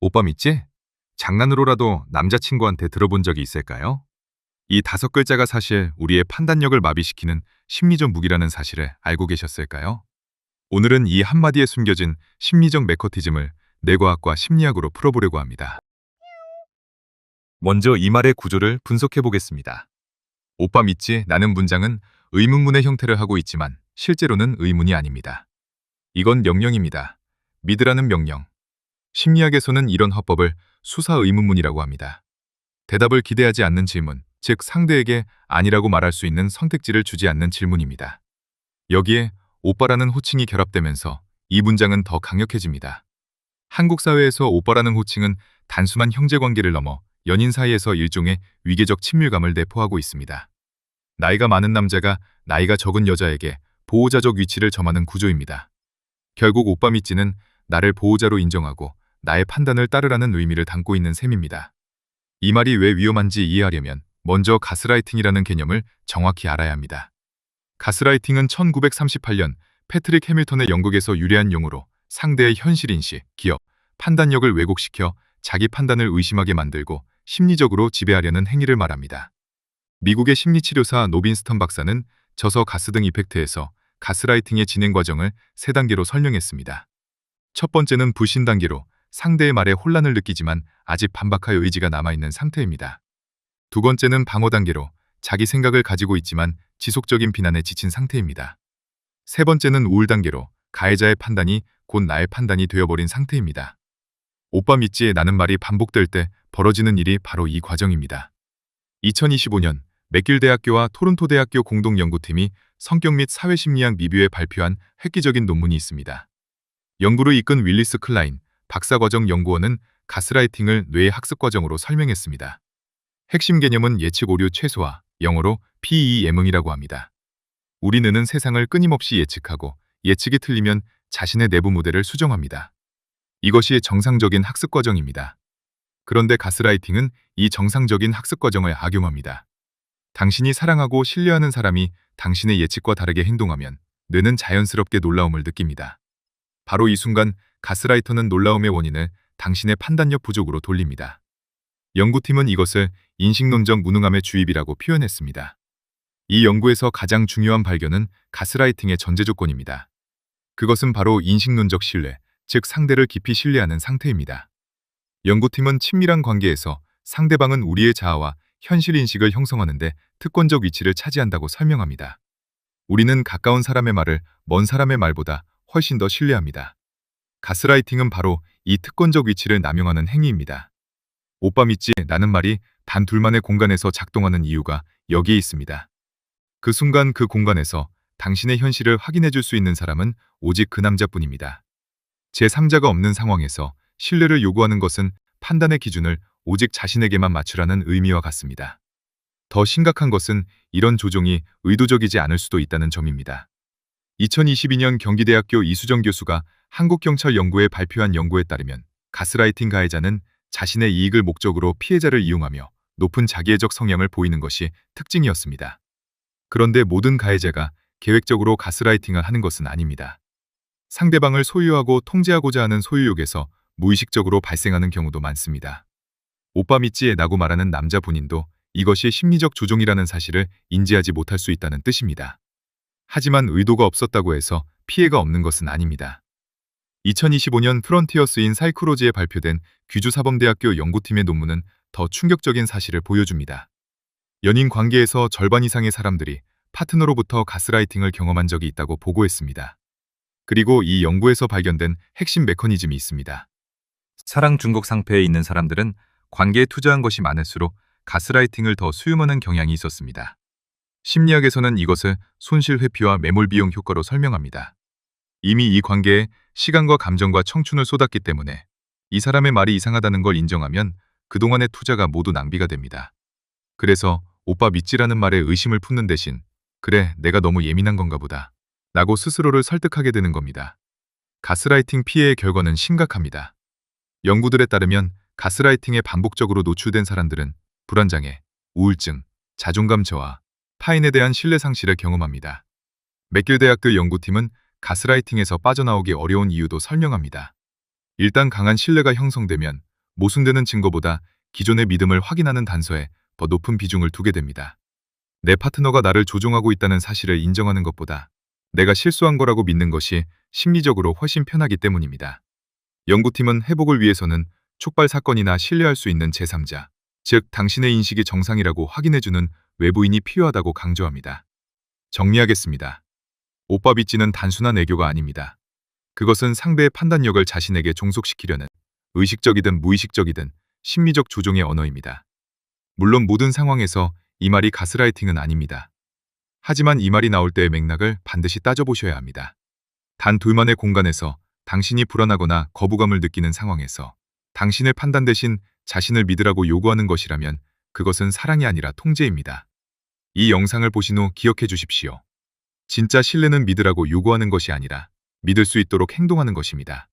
오빠 믿지? 장난으로라도 남자친구한테 들어본 적이 있을까요? 이 5글자가 사실 우리의 판단력을 마비시키는 심리적 무기라는 사실을 알고 계셨을까요? 오늘은 이 한마디에 숨겨진 심리적 메커니즘을 뇌과학과 심리학으로 풀어보려고 합니다. 먼저 이 말의 구조를 분석해 보겠습니다. 오빠 믿지? 라는 문장은 의문문의 형태를 하고 있지만 실제로는 의문이 아닙니다. 이건 명령입니다. 믿으라는 명령. 심리학에서는 이런 화법을 수사 의문문이라고 합니다. 대답을 기대하지 않는 질문, 즉 상대에게 아니라고 말할 수 있는 선택지를 주지 않는 질문입니다. 여기에 오빠라는 호칭이 결합되면서 이 문장은 더 강력해집니다. 한국 사회에서 오빠라는 호칭은 단순한 형제관계를 넘어 연인 사이에서 일종의 위계적 친밀감을 내포하고 있습니다. 나이가 많은 남자가 나이가 적은 여자에게 보호자적 위치를 점하는 구조입니다. 결국 오빠 믿지는 나를 보호자로 인정하고 나의 판단을 따르라는 의미를 담고 있는 셈입니다. 이 말이 왜 위험한지 이해하려면 먼저 가스라이팅이라는 개념을 정확히 알아야 합니다. 가스라이팅은 1938년 패트릭 해밀턴의 영국에서 유래한 용어로 상대의 현실인식, 기억, 판단력을 왜곡시켜 자기 판단을 의심하게 만들고 심리적으로 지배하려는 행위를 말합니다. 미국의 심리치료사 노빈스턴 박사는 저서 가스등 이펙트에서 가스라이팅의 진행 과정을 3단계로 설명했습니다. 첫 번째는 불신 단계로 상대의 말에 혼란을 느끼지만 아직 반박할 의지가 남아있는 상태입니다. 두 번째는 방어 단계로 자기 생각을 가지고 있지만 지속적인 비난에 지친 상태입니다. 세 번째는 우울 단계로 가해자의 판단이 곧 나의 판단이 되어버린 상태입니다. 오빠 믿지에 라는 말이 반복될 때 벌어지는 일이 바로 이 과정입니다. 2025년 맥길 대학교와 토론토 대학교 공동연구팀이 성격 및 사회심리학 리뷰에 발표한 획기적인 논문이 있습니다. 연구를 이끈 윌리스 클라인 박사과정 연구원은 가스라이팅을 뇌의 학습과정으로 설명했습니다. 핵심 개념은 예측 오류 최소화, 영어로 PEM이라고 합니다. 우리 뇌는 세상을 끊임없이 예측하고 예측이 틀리면 자신의 내부 모델을 수정합니다. 이것이 정상적인 학습 과정입니다. 그런데 가스라이팅은 이 정상적인 학습 과정을 악용합니다. 당신이 사랑하고 신뢰하는 사람이 당신의 예측과 다르게 행동하면 뇌는 자연스럽게 놀라움을 느낍니다. 바로 이 순간 가스라이터는 놀라움의 원인을 당신의 판단력 부족으로 돌립니다. 연구팀은 이것을 인식론적 무능함의 주입이라고 표현했습니다. 이 연구에서 가장 중요한 발견은 가스라이팅의 전제 조건입니다. 그것은 바로 인식론적 신뢰, 즉 상대를 깊이 신뢰하는 상태입니다. 연구팀은 친밀한 관계에서 상대방은 우리의 자아와 현실 인식을 형성하는데 특권적 위치를 차지한다고 설명합니다. 우리는 가까운 사람의 말을 먼 사람의 말보다 훨씬 더 신뢰합니다. 가스라이팅은 바로 이 특권적 위치를 남용하는 행위입니다. 오빠 믿지? 라는 말이 단 둘만의 공간에서 작동하는 이유가 여기에 있습니다. 그 순간 그 공간에서 당신의 현실을 확인해 줄 수 있는 사람은 오직 그 남자뿐입니다. 제3자가 없는 상황에서 신뢰를 요구하는 것은 판단의 기준을 오직 자신에게만 맞추라는 의미와 같습니다. 더 심각한 것은 이런 조종이 의도적이지 않을 수도 있다는 점입니다. 2022년 경기대학교 이수정 교수가 한국경찰연구에 발표한 연구에 따르면 가스라이팅 가해자는 자신의 이익을 목적으로 피해자를 이용하며 높은 자기애적 성향을 보이는 것이 특징이었습니다. 그런데 모든 가해자가 계획적으로 가스라이팅을 하는 것은 아닙니다. 상대방을 소유하고 통제하고자 하는 소유욕에서 무의식적으로 발생하는 경우도 많습니다. 오빠 믿지? 라고 말하는 남자 본인도 이것이 심리적 조종이라는 사실을 인지하지 못할 수 있다는 뜻입니다. 하지만 의도가 없었다고 해서 피해가 없는 것은 아닙니다. 2025년 프론티어스 인 사이코로지에 발표된 귀주사범대학교 연구팀의 논문은 더 충격적인 사실을 보여줍니다. 연인 관계에서 절반 이상의 사람들이 파트너로부터 가스라이팅을 경험한 적이 있다고 보고했습니다. 그리고 이 연구에서 발견된 핵심 메커니즘이 있습니다. 사랑 중독 상태에 있는 사람들은 관계에 투자한 것이 많을수록 가스라이팅을 더 수용하는 경향이 있었습니다. 심리학에서는 이것을 손실 회피와 매몰 비용 효과로 설명합니다. 이미 이 관계에 시간과 감정과 청춘을 쏟았기 때문에 이 사람의 말이 이상하다는 걸 인정하면 그동안의 투자가 모두 낭비가 됩니다. 그래서 오빠 믿지라는 말에 의심을 품는 대신 그래, 내가 너무 예민한 건가 보다 라고 스스로를 설득하게 되는 겁니다. 가스라이팅 피해의 결과는 심각합니다. 연구들에 따르면 가스라이팅에 반복적으로 노출된 사람들은 불안장애, 우울증, 자존감 저하, 타인에 대한 신뢰 상실을 경험합니다. 맥길 대학교 연구팀은 가스라이팅에서 빠져나오기 어려운 이유도 설명합니다. 일단 강한 신뢰가 형성되면 모순되는 증거보다 기존의 믿음을 확인하는 단서에 더 높은 비중을 두게 됩니다. 내 파트너가 나를 조종하고 있다는 사실을 인정하는 것보다 내가 실수한 거라고 믿는 것이 심리적으로 훨씬 편하기 때문입니다. 연구팀은 회복을 위해서는 촉발 사건이나 신뢰할 수 있는 제3자, 즉 당신의 인식이 정상이라고 확인해주는 외부인이 필요하다고 강조합니다. 정리하겠습니다. 오빠 빚지는 단순한 애교가 아닙니다. 그것은 상대의 판단력을 자신에게 종속시키려는 의식적이든 무의식적이든 심리적 조종의 언어입니다. 물론 모든 상황에서 이 말이 가스라이팅은 아닙니다. 하지만 이 말이 나올 때의 맥락을 반드시 따져보셔야 합니다. 단 둘만의 공간에서 당신이 불안하거나 거부감을 느끼는 상황에서 당신의 판단 대신 자신을 믿으라고 요구하는 것이라면 그것은 사랑이 아니라 통제입니다. 이 영상을 보신 후 기억해 주십시오. 진짜 신뢰는 믿으라고 요구하는 것이 아니라 믿을 수 있도록 행동하는 것입니다.